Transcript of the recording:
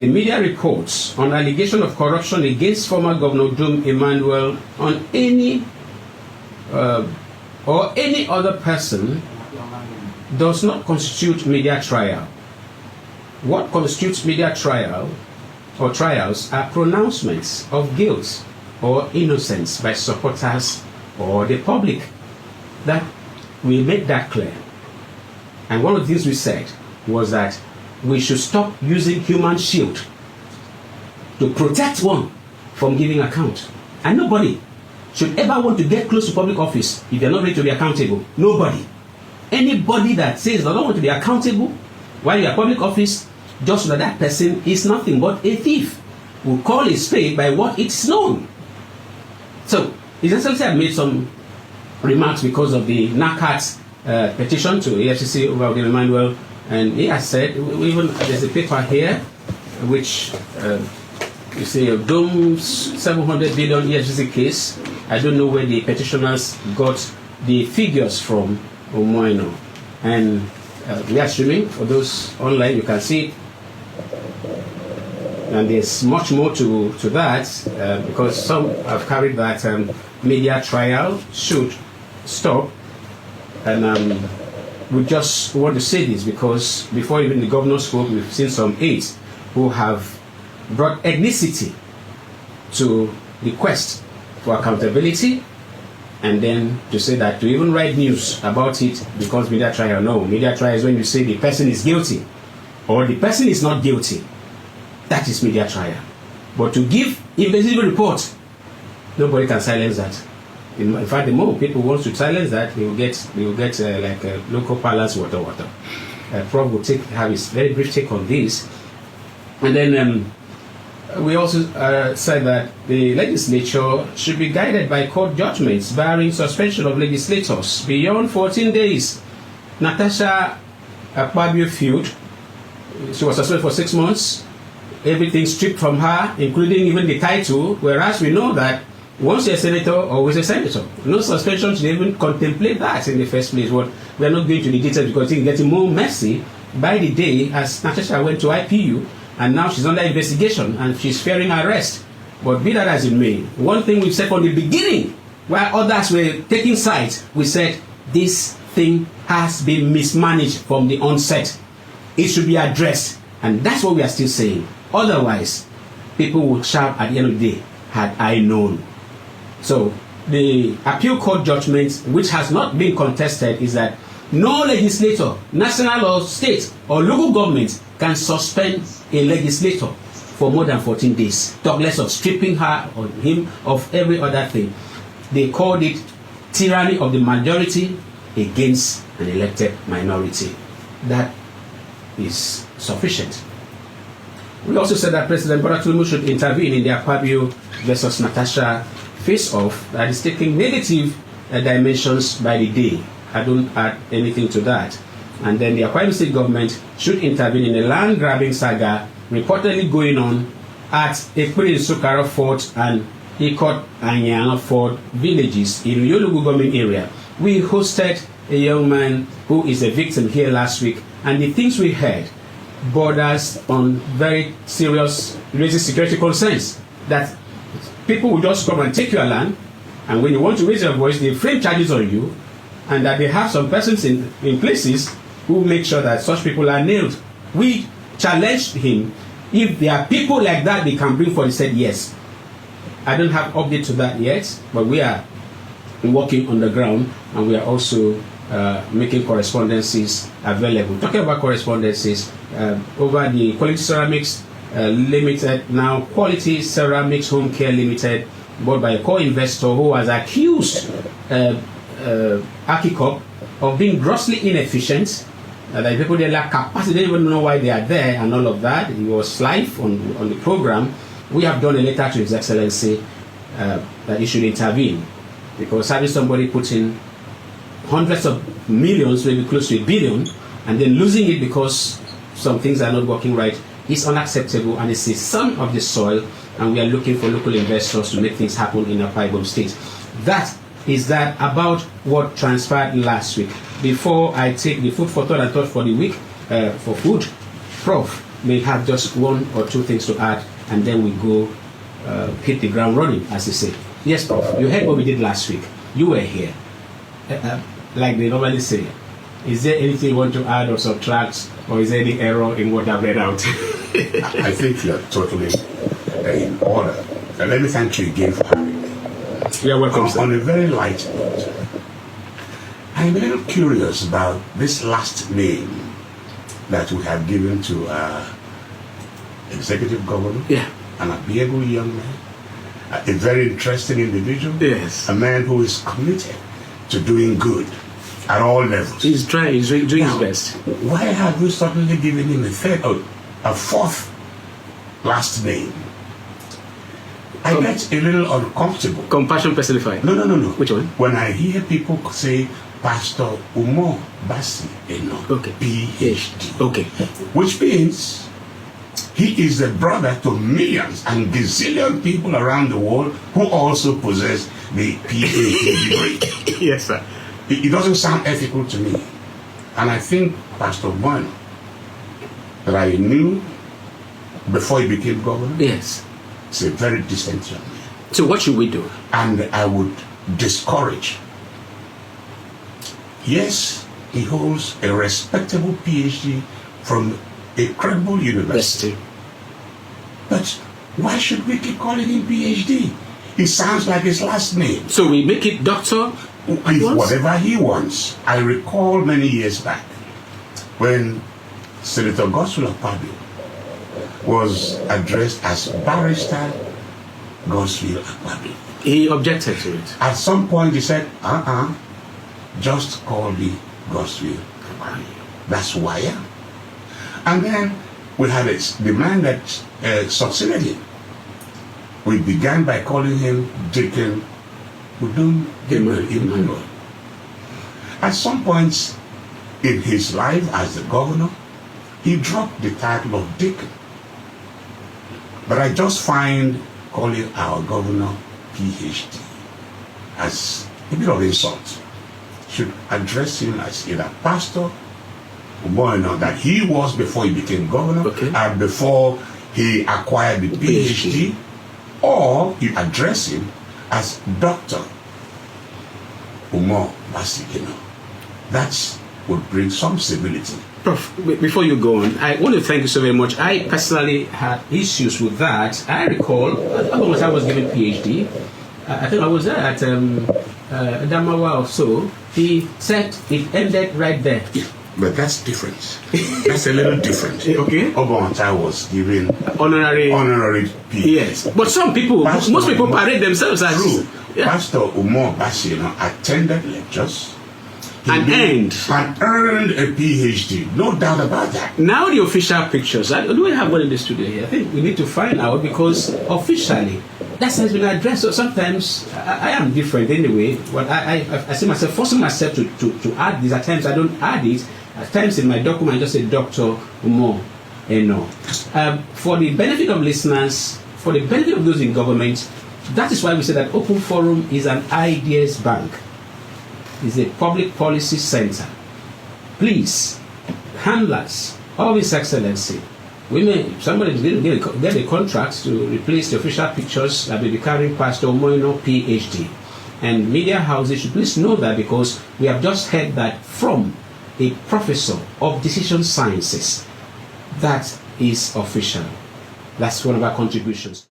The media reports on allegation of corruption against former Governor Dum Emmanuel on any or any other person does not constitute media trial. What constitutes media trial or trials are pronouncements of guilt or innocence by supporters or the public. That we made that clear. And one of the things we said was that we should stop using human shield to protect one from giving account. And nobody should ever want to get close to public office if they're not ready to be accountable. Nobody. Anybody that says they don't want to be accountable while you're in public office, just so that person is nothing but a thief. We'll call a spade by what it's known. So, His Excellency had made some remarks because of the NACAT petition to EFCC over Emmanuel, and he has said, even there's a paper here which you see Dum's 700 billion EFCC case. I don't know where the petitioners got the figures from, Omoino. And we are streaming. For those online, you can see it. And there's much more to that because some have carried that media trial should stop. And we just want to say this because before even the governor spoke, we've seen some aides who have brought ethnicity to the quest for accountability, and then to say that to even write news about it because media trial. No, media trial is when you say the person is guilty or the person is not guilty. That is media trial. But to give invisible report, nobody can silence that. In fact, the more people want to silence that, they will get like a local palace water. Prof will have his very brief take on this, and then we also said that the legislature should be guided by court judgments barring suspension of legislators beyond 14 days. Natasha Akpabio feud. She was suspended for 6 months. Everything stripped from her, including even the title, whereas we know that once you're a senator, always a senator. No suspension should even contemplate that in the first place. What we are not going to the details because it's getting more messy by the day as Natasha went to IPU and now she's under investigation and she's fearing arrest. But be that as it may, one thing we said from the beginning, while others were taking sides, we said this thing has been mismanaged from the onset. It should be addressed, and that's what we are still saying. Otherwise, people would shout at the end of the day, had I known. So, the appeal court judgment, which has not been contested, is that no legislator, national or state or local government, can suspend a legislator for more than 14 days. Talk less of stripping her or him of every other thing. They called it tyranny of the majority against an elected minority. That is sufficient. We also said that President Bola Tinubu should intervene in the Akpabio versus Natasha face-off that is taking negative dimensions by the day. I don't add anything to that. And then the Akwa Ibom State government should intervene in a land-grabbing saga reportedly going on at Ekpiri Sukara Fort and Ikot Anyana Fort villages in Yolugu government area. We hosted a young man who is a victim here last week, and the things we heard borders on very serious raising security concerns that people will just come and take your land, and when you want to raise your voice, they frame charges on you, and that they have some persons in places who make sure that such people are nailed. We challenged him. If there are people like that they can bring forward, he said yes. I don't have update to that yet, but we are working on the ground, and we are also making correspondences available. Talking about correspondences, over the Quality Ceramics Limited, now Quality Ceramics Home Care Limited, bought by a co-investor who was accused Akikop of being grossly inefficient, that people they lack capacity, they don't even know why they are there and all of that. He was live on the program. We have done a letter to His Excellency that he should intervene, because having somebody put in hundreds of millions, maybe close to $1 billion, and then losing it because some things are not working right is unacceptable, and it's a son of the soil, and we are looking for local investors to make things happen in Akwa Ibom State. That is that about what transpired last week. Before I take the food for thought and thought for the week, for food, Prof, may have just one or two things to add, and then we go hit the ground running, as they say. Yes, Prof. You heard what we did last week. You were here. Like they normally say, is there anything you want to add or subtract, or is there any error in what I've read out? I think you're totally in order. Let me thank you again for having me. You're welcome, sir. On a very light note, I'm a little curious about this last name that we have given to our executive governor. Yeah. An amiable young man, a very interesting individual. Yes. A man who is committed to doing good at all levels. He's trying, he's doing his best. Why have you suddenly given him a fourth last name? I get a little uncomfortable. Compassion personified. No. Which one? When I hear people say Pastor Umar Bassi Eno, Okay. PhD. Okay. Which means he is a brother to millions and gazillion people around the world who also possess the PhD degree. Yes, sir. It doesn't sound ethical to me. And I think Pastor Bueno, that I knew before he became governor, Yes. is a very decent young man. So what should we do? And I would discourage. Yes, he holds a respectable PhD from a credible university. But why should we keep calling him PhD? It sounds like his last name. So we make it doctor? Whatever he wants. I recall many years back when Senator Godswill Akpabio was addressed as Barrister Godswill Akpabio. He objected to it. At some point he said, just call me Godswill Akpabio. That's who I am. And then we had the man that succeeded him. We began by calling him Deacon Udum Emmanuel. At some points in his life as the governor, he dropped the title of Deacon. But I just find calling our governor PhD as a bit of insult. Should address him as either pastor or more that he was before he became governor, okay, and before he acquired the PhD, or you address him as Dr. Umar Bassi Eno. That would bring some civility. Prof, before you go on, I want to thank you so very much. I personally had issues with that. I recall, when I was given PhD, I think I was there at Damawa or so. He said it ended right there. But that's different. That's a little different. Okay. Obonta was given honorary PhD. Yes. But some people, most people parade themselves as true. Yeah. Pastor Umar Bassi Eno attended lectures. And earned a PhD. No doubt about that. Now the official pictures. Do we have one in the studio here? I think we need to find out, because officially that has been addressed. So sometimes I am different anyway. But I see myself forcing myself to add this. At times I don't add it. At times in my document I just say Dr. Umar Eno. For the benefit of listeners, for the benefit of those in government, that is why we say that Open Forum is an ideas bank. It's a public policy center. Please, handlers of His Excellency, somebody is going to get a contract to replace the official pictures that will be carrying Pastor Umar Eno PhD. And media houses should please know that, because we have just heard that from a professor of decision sciences. That is official. That's one of our contributions.